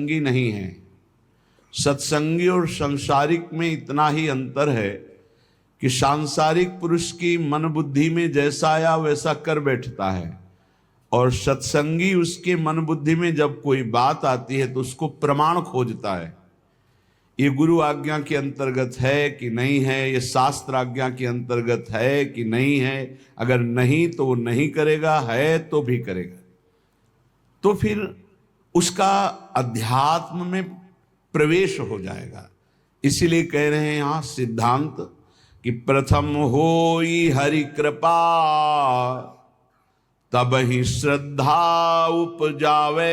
सत्संगी नहीं है। सत्संगी और सांसारिक में इतना ही अंतर है कि सांसारिक पुरुष की मन बुद्धि में जैसा आया वैसा कर बैठता है, और सत्संगी उसके मन बुद्धि में जब कोई बात आती है तो उसको प्रमाण खोजता है। ये गुरु आज्ञा के अंतर्गत है कि नहीं है, ये शास्त्र आज्ञा के अंतर्गत है कि नहीं है। अगर नहीं तो वो नहीं करेगा, है तो भी करेगा। तो फिर उसका अध्यात्म में प्रवेश हो जाएगा। इसीलिए कह रहे हैं यहां सिद्धांत कि प्रथम होई हरि कृपा तब ही श्रद्धा उपजावे,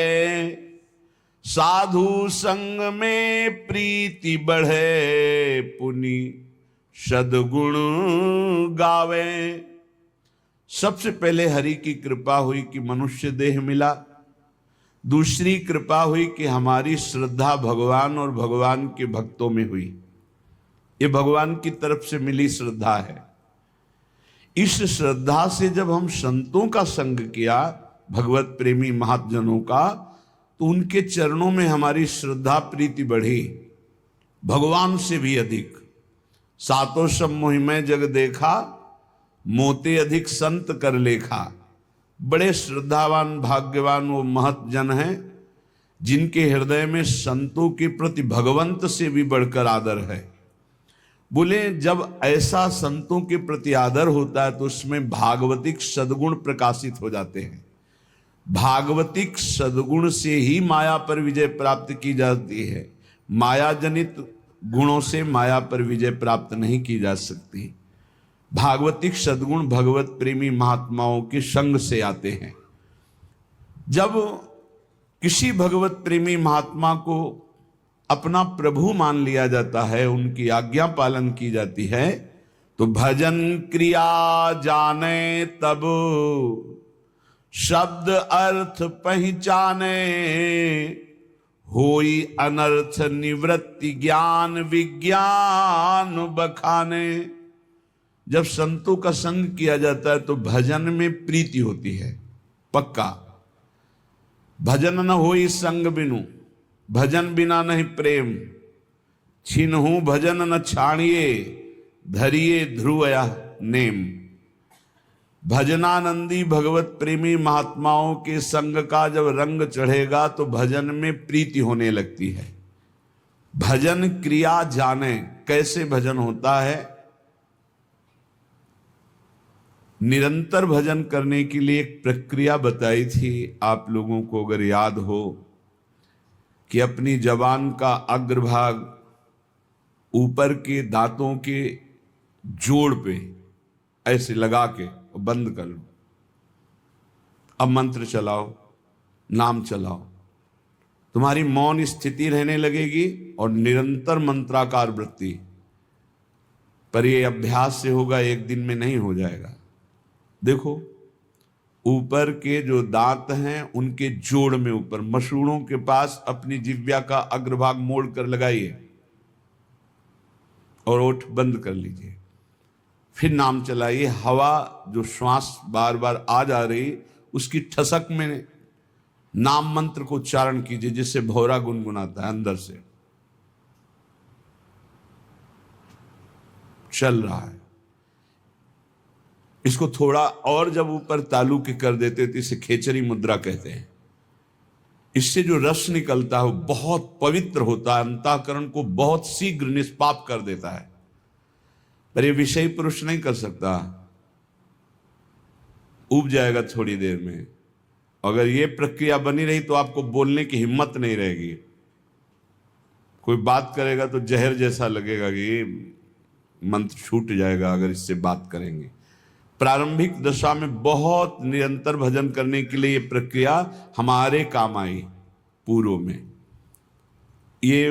साधु संग में प्रीति बढ़े, पुनि सद्गुण गावे। सबसे पहले हरि की कृपा हुई कि मनुष्य देह मिला। दूसरी कृपा हुई कि हमारी श्रद्धा भगवान और भगवान के भक्तों में हुई। ये भगवान की तरफ से मिली श्रद्धा है। इस श्रद्धा से जब हम संतों का संग किया, भगवत प्रेमी महाजनों का, तो उनके चरणों में हमारी श्रद्धा प्रीति बढ़ी, भगवान से भी अधिक। सातों सब मोहिमय जग देखा, मोते अधिक संत कर लेखा। बड़े श्रद्धावान भाग्यवान वो महत जन हैं जिनके हृदय में संतों के प्रति भगवंत से भी बढ़कर आदर है। बोले जब ऐसा संतों के प्रति आदर होता है तो उसमें भागवतिक सद्गुण प्रकाशित हो जाते हैं। भागवतिक सद्गुण से ही माया पर विजय प्राप्त की जाती है। माया जनित गुणों से माया पर विजय प्राप्त नहीं की जा सकती। भागवतिक सद्गुण भगवत प्रेमी महात्माओं के संग से आते हैं। जब किसी भगवत प्रेमी महात्मा को अपना प्रभु मान लिया जाता है, उनकी आज्ञा पालन की जाती है, तो भजन क्रिया जाने तब शब्द अर्थ पहचाने, होई अनर्थ निवृत्ति ज्ञान विज्ञान बखाने। जब संतों का संग किया जाता है तो भजन में प्रीति होती है, पक्का। भजन न होई संग बिनु, भजन बिना नहीं प्रेम, छिन्हु भजन न छाणिए, धरिए ध्रुवया नेम। भजनानंदी भगवत प्रेमी महात्माओं के संग का जब रंग चढ़ेगा तो भजन में प्रीति होने लगती है। भजन क्रिया जाने, कैसे भजन होता है। निरंतर भजन करने के लिए एक प्रक्रिया बताई थी आप लोगों को, अगर याद हो, कि अपनी जबान का अग्रभाग ऊपर के दांतों के जोड़ पे ऐसे लगा के बंद कर लो। अब मंत्र चलाओ, नाम चलाओ, तुम्हारी मौन स्थिति रहने लगेगी और निरंतर मंत्राकार वृत्ति। पर ये अभ्यास से होगा, एक दिन में नहीं हो जाएगा। देखो ऊपर के जो दांत हैं उनके जोड़ में ऊपर मसूड़ों के पास अपनी जिह्वा का अग्रभाग मोड़ कर लगाइए और ओठ बंद कर लीजिए। फिर नाम चलाइए। हवा जो श्वास बार बार आ जा रही उसकी ठसक में नाम मंत्र को उच्चारण कीजिए, जिससे भौरा गुनगुनाता है अंदर से। चल रहा है। इसको थोड़ा और जब ऊपर तालु के कर देते तो इसे खेचरी मुद्रा कहते हैं। इससे जो रस निकलता है वो बहुत पवित्र होता है, अंतःकरण को बहुत शीघ्र निष्पाप कर देता है। पर ये विषयी पुरुष नहीं कर सकता, उब जाएगा थोड़ी देर में। अगर ये प्रक्रिया बनी रही तो आपको बोलने की हिम्मत नहीं रहेगी। कोई बात करेगा तो जहर जैसा लगेगा कि ये मंत्र छूट जाएगा अगर इससे बात करेंगे। प्रारंभिक दशा में बहुत निरंतर भजन करने के लिए ये प्रक्रिया हमारे काम आई। पूर्व में ये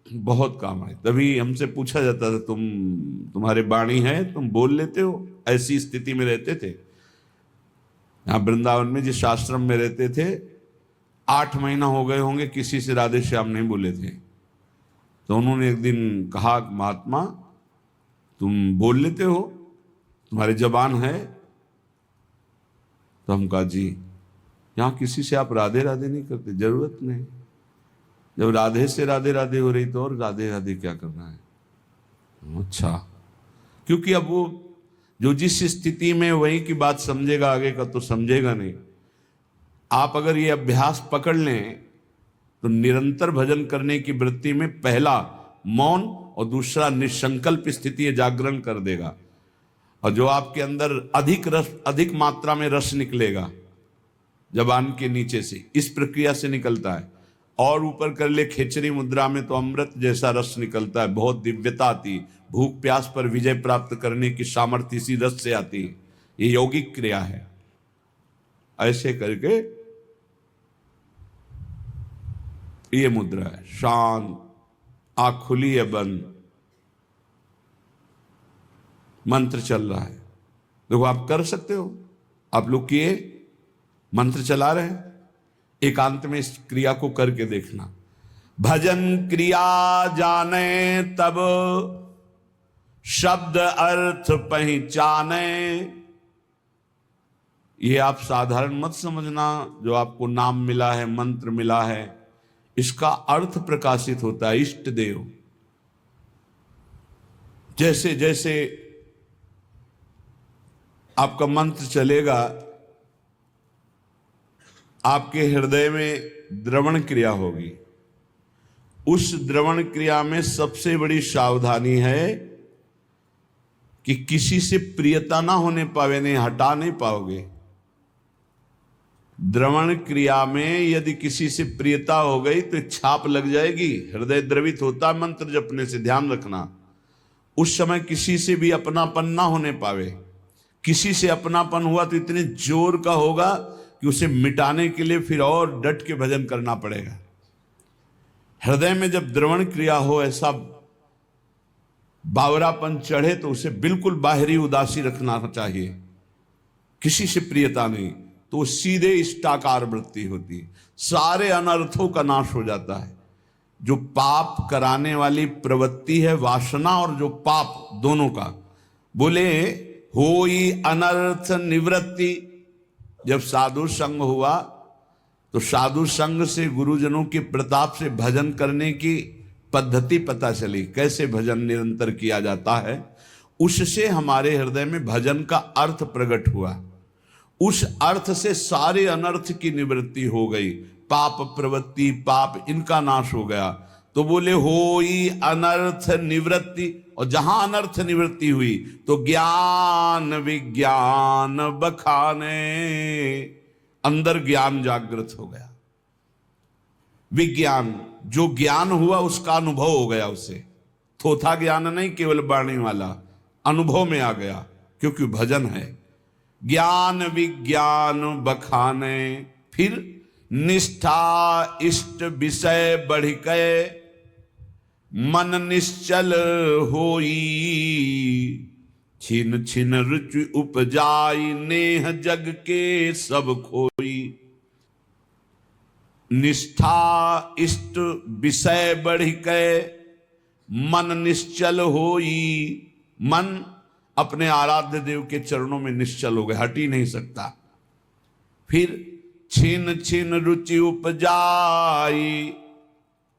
बहुत काम आई। तभी हमसे पूछा जाता था, तुम्हारे वाणी है, तुम बोल लेते हो? ऐसी स्थिति में रहते थे। यहाँ वृंदावन में जिस आश्रम में रहते थे 8 महीना हो गए होंगे किसी से राधे श्याम नहीं बोले थे। तो उन्होंने एक दिन कहा, महात्मा तुम बोल लेते हो, तुम्हारी जबान है? तो हम कहा जी, यहाँ किसी से आप राधे राधे नहीं करते, जरूरत नहीं। जब राधे से राधे राधे हो रही तो और राधे राधे क्या करना है? अच्छा, क्योंकि अब वो जो जिस स्थिति में वही की बात समझेगा, आगे का तो समझेगा नहीं। आप अगर ये अभ्यास पकड़ लें तो निरंतर भजन करने की वृत्ति में पहला मौन और दूसरा निसंकल्प स्थिति जागरण कर देगा। और जो आपके अंदर अधिक रस, अधिक मात्रा में रस निकलेगा जबान के नीचे से, इस प्रक्रिया से निकलता है। और ऊपर कर ले खेचरी मुद्रा में तो अमृत जैसा रस निकलता है, बहुत दिव्यता आती। भूख प्यास पर विजय प्राप्त करने की सामर्थ्य इसी रस से आती है। ये यौगिक क्रिया है। ऐसे करके ये मुद्रा है, शांत, आंख खुली है बंद, मंत्र चल रहा है। देखो आप कर सकते हो, आप लोग किए, मंत्र चला रहे हैं, एकांत में इस क्रिया को करके देखना। भजन क्रिया जाने तब शब्द अर्थ पहचाने। ये आप साधारण मत समझना, जो आपको नाम मिला है, मंत्र मिला है, इसका अर्थ प्रकाशित होता है। इष्ट देव, जैसे जैसे आपका मंत्र चलेगा, आपके हृदय में द्रवण क्रिया होगी। उस द्रवण क्रिया में सबसे बड़ी सावधानी है कि किसी से प्रियता ना होने पावे, नहीं हटा नहीं पाओगे। द्रवण क्रिया में यदि किसी से प्रियता हो गई तो छाप लग जाएगी। हृदय द्रवित होता है मंत्र जपने से, ध्यान रखना। उस समय किसी से भी अपनापन ना होने पावे। किसी से अपनापन हुआ तो इतने जोर का होगा कि उसे मिटाने के लिए फिर और डट के भजन करना पड़ेगा। हृदय में जब द्रवण क्रिया हो, ऐसा बावरापन चढ़े, तो उसे बिल्कुल बाहरी उदासी रखना चाहिए, किसी से प्रियता नहीं, तो सीधे इष्टाकार वृत्ति होती है। सारे अनर्थों का नाश हो जाता है। जो पाप कराने वाली प्रवृत्ति है, वासना और जो पाप, दोनों का, बोले होई अनर्थ निवृत्ति। जब साधु संग हुआ तो साधु संग से, गुरुजनों के प्रताप से भजन करने की पद्धति पता चली, कैसे भजन निरंतर किया जाता है। उससे हमारे हृदय में भजन का अर्थ प्रकट हुआ। उस अर्थ से सारे अनर्थ की निवृत्ति हो गई। पाप प्रवृत्ति, पाप, इनका नाश हो गया। तो बोले होई अनर्थ निवृत्ति। और जहां अनर्थ निवृत्ति हुई तो ज्ञान विज्ञान बखाने, अंदर ज्ञान जागृत हो गया। विज्ञान, जो ज्ञान हुआ उसका अनुभव हो गया उसे। थोथा ज्ञान नहीं, केवल वाणी वाला, अनुभव में आ गया, क्योंकि भजन है। ज्ञान विज्ञान बखाने, फिर निष्ठा इष्ट विषय बढ़ के मन निश्चल होई। छिन छिन रुचि उपजाई नेह जग के सब खोई। निष्ठा इष्ट विषय बढ़ के मन निश्चल होई। मन अपने आराध्य देव के चरणों में निश्चल हो गए, हट ही नहीं सकता। फिर छिन छिन रुचि उपजाई,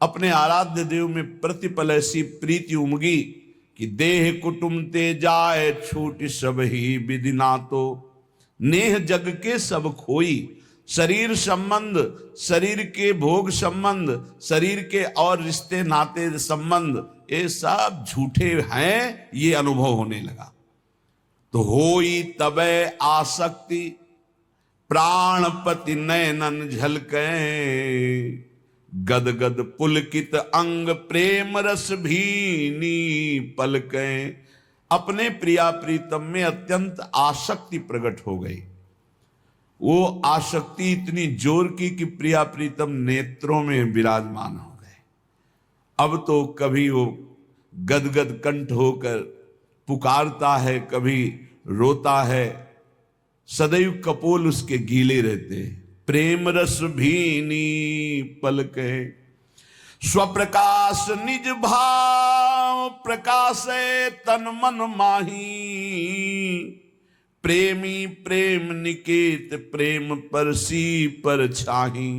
अपने आराध्य देव में प्रतिपल ऐसी प्रीति उमगी कि देह कुटुम ते जाए छूट सब ही विधि ना तो। नेह जग के सब खोई। शरीर संबंध, शरीर के भोग संबंध, शरीर के और रिश्ते नाते संबंध, ये सब झूठे हैं, ये अनुभव होने लगा। तो होई तबे आसक्ति, प्राणपति नयनन झलके। गद गद पुलकित अंग प्रेम रस भीनी पलके। अपने प्रिया प्रीतम में अत्यंत आसक्ति प्रकट हो गई। वो आसक्ति इतनी जोर की कि प्रिया प्रीतम नेत्रों में विराजमान हो गए। अब तो कभी वो गदगद कंठ होकर पुकारता है, कभी रोता है, सदैव कपोल उसके गीले रहते। प्रेम रस भीनी पलके। स्वप्रकाश निज भाव प्रकाशे तन मन माही। प्रेमी प्रेम निकेत प्रेम परसी पर छाही।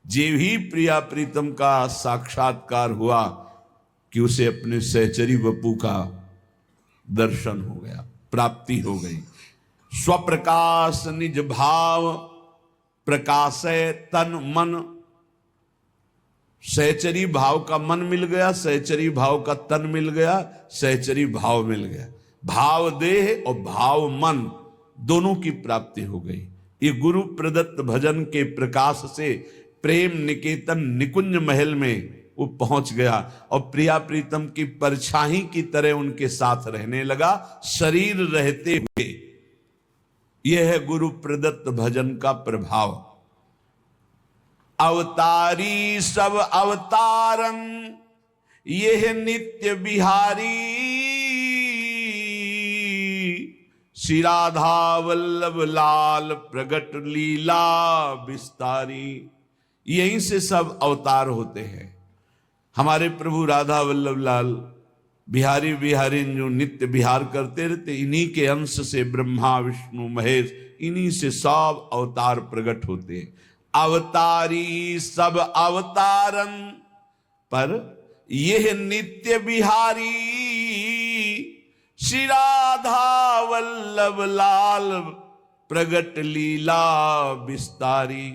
जे ही प्रिया प्रीतम का साक्षात्कार हुआ कि उसे अपने सहचरी वपू का दर्शन हो गया, प्राप्ति हो गई। स्वप्रकाश निज भाव प्रकाशय तन मन, सहचरी भाव का मन मिल गया, सहचरी भाव का तन मिल गया, सहचरी भाव मिल गया, भाव देह और भाव मन दोनों की प्राप्ति हो गई। ये गुरु प्रदत्त भजन के प्रकाश से प्रेम निकेतन निकुंज महल में वो पहुंच गया और प्रिया प्रीतम की परछाई की तरह उनके साथ रहने लगा शरीर रहते हुए। यह है गुरु प्रदत्त भजन का प्रभाव। अवतारी सब अवतारन यह नित्य बिहारी, श्री राधा वल्लभ लाल प्रगट लीला विस्तारी। यहीं से सब अवतार होते हैं। हमारे प्रभु राधा वल्लभ लाल बिहारी बिहारी जो नित्य बिहार करते रहते, इन्हीं के अंश से ब्रह्मा विष्णु महेश, इन्हीं से सब अवतार प्रकट होते हैं। अवतारी सब अवतारन पर यह नित्य बिहारी, श्री राधा वल्लभ लाल प्रगट लीला विस्तारी।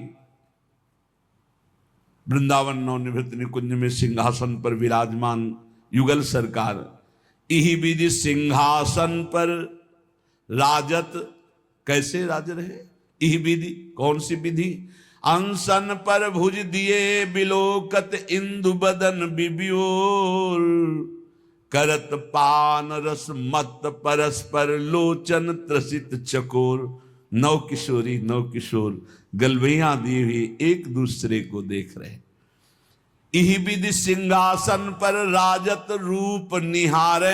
वृंदावन नवनिवृत्त निकुंज में सिंहासन पर विराजमान युगल सरकार, इही विधि सिंहासन पर राजत, कैसे राज रहे, इही विधि, कौन सी विधि, अंसन पर भुज दिए बिलोकत इंदु बदन बिबियोर, करत पान रस मत परस्पर लोचन त्रसित चकोर। नौ किशोरी नौ किशोर गलवैयां दी हुई एक दूसरे को देख रहे। इही विधि सिंहासन पर राजत रूप निहारे,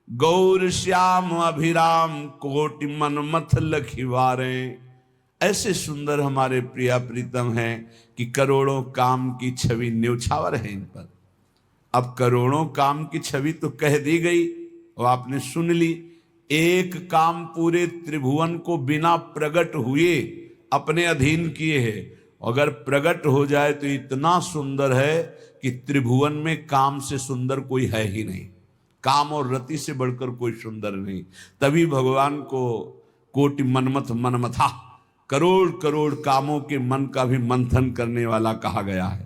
गौर श्याम अभिराम कोटि मन मथ लखिवारे। ऐसे सुंदर हमारे प्रिया प्रीतम हैं कि करोड़ों काम की छवि न्योछावर है इन पर। अब करोड़ों काम की छवि तो कह दी गई और आपने सुन ली। एक काम पूरे त्रिभुवन को बिना प्रकट हुए अपने अधीन किए है। अगर प्रकट हो जाए तो इतना सुंदर है कि त्रिभुवन में काम से सुंदर कोई है ही नहीं। काम और रति से बढ़कर कोई सुंदर नहीं। तभी भगवान को कोटि मनमथ मनमथा, करोड़ करोड़ कामों के मन का भी मंथन करने वाला कहा गया है।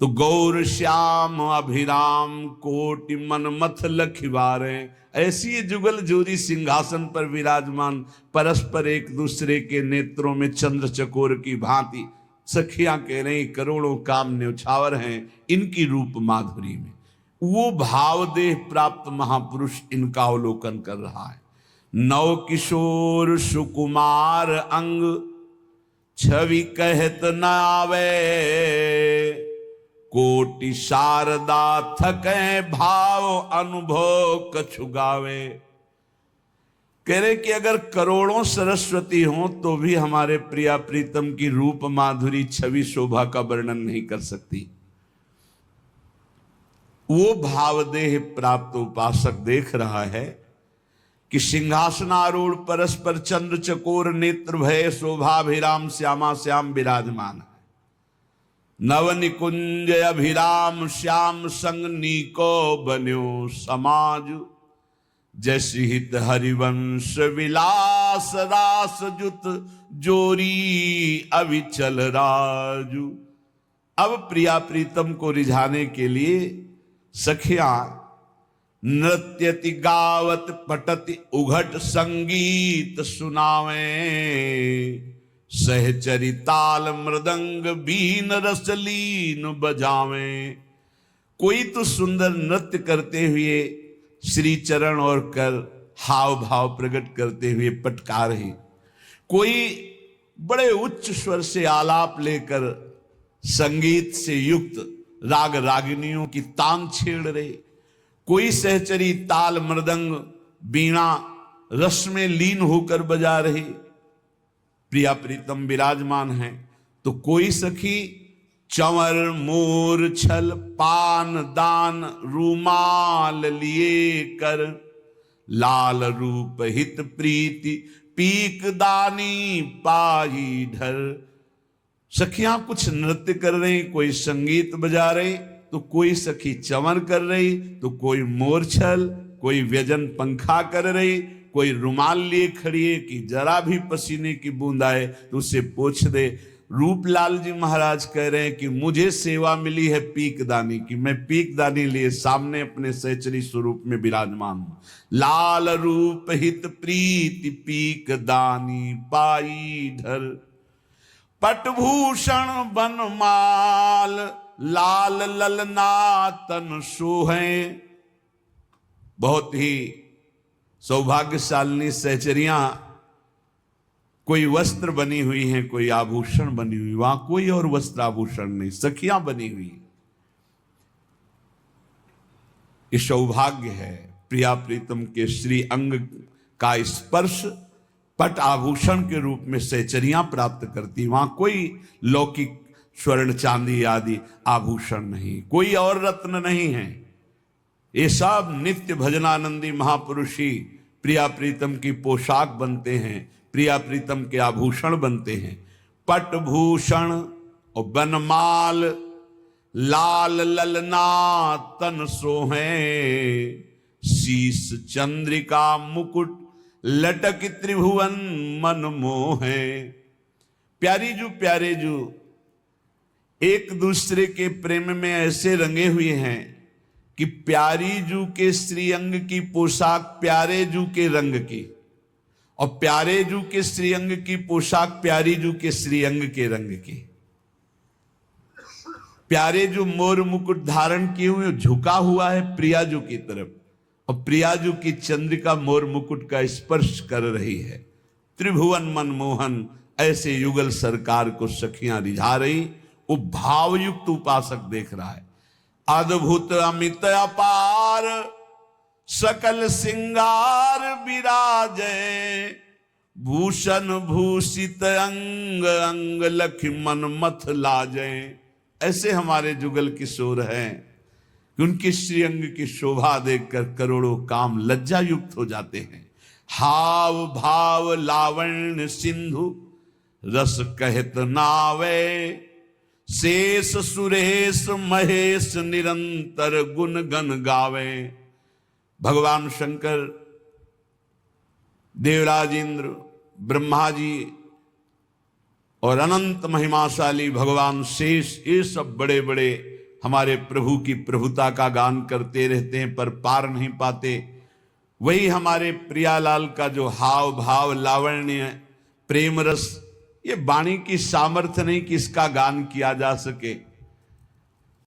तो गौर श्याम अभिराम कोटि मनमथ लखिवारे। ऐसी ये जुगल जोरी सिंहासन पर विराजमान, परस्पर एक दूसरे के नेत्रों में चंद्र चकोर की भांति सखियां कह रही करोड़ों काम न्योछावर हैं इनकी रूप माधुरी में। वो भाव देह प्राप्त महापुरुष इनका अवलोकन कर रहा है। नव किशोर सुकुमार अंग, छवि कहत न आवे, कोटि शारदा थके भाव अनुभव कछु गावे। कह रहे कि अगर करोड़ों सरस्वती हों तो भी हमारे प्रिया प्रीतम की रूप माधुरी छवि शोभा का वर्णन नहीं कर सकती। वो भावदेह प्राप्त उपासक देख रहा है कि सिंहासनारूढ़ परस्पर चंद्र चकोर नेत्र भय शोभाभिराम श्यामा श्याम विराजमान है। नव निकुंज अभिराम श्याम संग नीको बन्यो समाज, जैसी हित हरिवंश विलास रास जुत जोरी अविचल राजू। अब प्रिया प्रीतम को रिझाने के लिए सखियां नृत्यति गावत पटति उघट संगीत सुनावे, सहचरी ताल मृदंग बीन रसलीन बजावे। कोई तो सुंदर नृत्य करते हुए श्री चरण और कर हाव भाव प्रकट करते हुए पटका रहे, कोई बड़े उच्च स्वर से आलाप लेकर संगीत से युक्त राग रागिनियों की तान छेड़ रहे, कोई सहचरी ताल मृदंग बीणा रस में लीन होकर बजा रही। प्रिया प्रीतम विराजमान है तो कोई सखी चंवर मोर छल पान दान रूमाल लिए कर, लाल रूप हित प्रीति पीक दानी पाई ढर। सखियां कुछ नृत्य कर रही, कोई संगीत बजा रही, तो कोई सखी चमन कर रही, तो कोई मोरछल, कोई व्यजन पंखा कर रही, कोई रुमाल लिए खड़ी है कि जरा भी पसीने की बूंद आए तो उसे पोंछ दे। रूपलाल जी महाराज कह रहे हैं कि मुझे सेवा मिली है पीकदानी की, मैं पीकदानी लिए सामने अपने सहचरी स्वरूप में विराजमान हूं। लाल रूप हित प्रीति पीकदानी पाई ढर, पटभूषण बनमाल लाल ललना तन सोहे। बहुत ही सौभाग्यशालिनी सहचरियां कोई वस्त्र बनी हुई हैं, कोई आभूषण बनी हुई, वहां कोई और वस्त्र आभूषण नहीं, सखियां बनी हुई। ये सौभाग्य है। प्रिया प्रीतम के श्री अंग का स्पर्श पट आभूषण के रूप में सहचरियां प्राप्त करती। वहां कोई लौकिक स्वर्ण चांदी आदि आभूषण नहीं, कोई और रत्न नहीं है। ये सब नित्य भजनानंदी महापुरुषी प्रिया प्रीतम की पोशाक बनते हैं, प्रिया प्रीतम के आभूषण बनते हैं। पटभूषण और बनमाल लाल ललना तन सोहे, शीस चंद्रिका मुकुट लटक त्रिभुवन मन मोहे। प्यारे जू एक दूसरे के प्रेम में ऐसे रंगे हुए हैं कि प्यारी जू के श्रीअंग की पोशाक प्यारे जू के रंग की, और प्यारे जू के श्रीअंग की पोशाक प्यारी जू के श्रीअंग के रंग की। प्यारे जू मोर मुकुट धारण किए हुए झुका हुआ है प्रिया जू की तरफ, और प्रिया जू की चंद्रिका मोर मुकुट का स्पर्श कर रही है। त्रिभुवन मनमोहन ऐसे युगल सरकार को सखियां रिझा रही। वो भावयुक्त उपासक देख रहा है। अद्भुत अमित अपार सकल सिंगार विराजे, भूषण भूषित अंग अंग लख मन मथ लाजे। ऐसे हमारे जुगल किशोर हैं कि उनकी श्रीअंग की शोभा देखकर करोड़ों काम लज्जा युक्त हो जाते हैं। हाव भाव लावण्य सिंधु रस कहत नावे, शेष सुरेश महेश निरंतर गुण गन गावे। भगवान शंकर, देवराज इंद्र, ब्रह्मा जी और अनंत महिमाशाली भगवान शेष, ये सब बड़े बड़े हमारे प्रभु की प्रभुता का गान करते रहते हैं पर पार नहीं पाते। वही हमारे प्रियालाल का जो हाव भाव लावण्य प्रेम रस, ये वाणी की सामर्थ्य नहीं कि इसका गान किया जा सके।